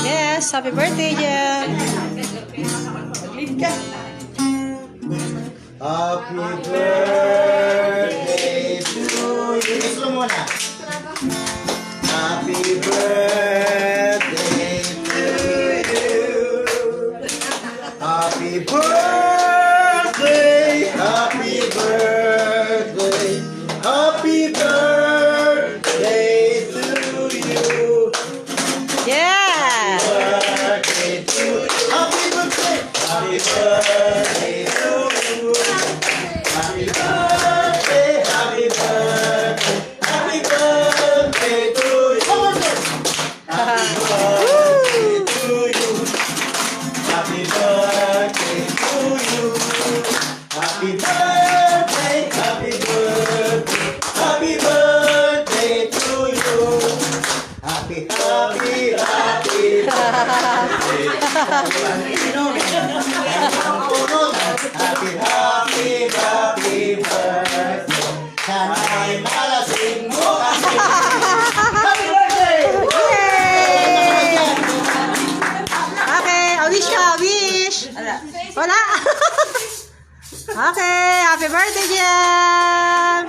Yes, happy birthday, Jem. Happy birthday to you. Gusto mo na? Happy birthday to you. Happy birthday. Happy birthday. Happy birthday to you. Yeah. Birthday to you. Happy birthday. Happy birthday to you. Happy birthday. Happy birthday. Happy birthday to you. Come on, sir. Happy birthday to you. Happy birthday to you. Happy birthday. Happy birthday. Happy birthday to you. Happy, happy, happy birthday. Happy, happy, happy birthday. Sana'y malasing mo kasi. Happy birthday! Yay! Okay, a wish ka, wish. Wala. Okay, happy birthday, Jem.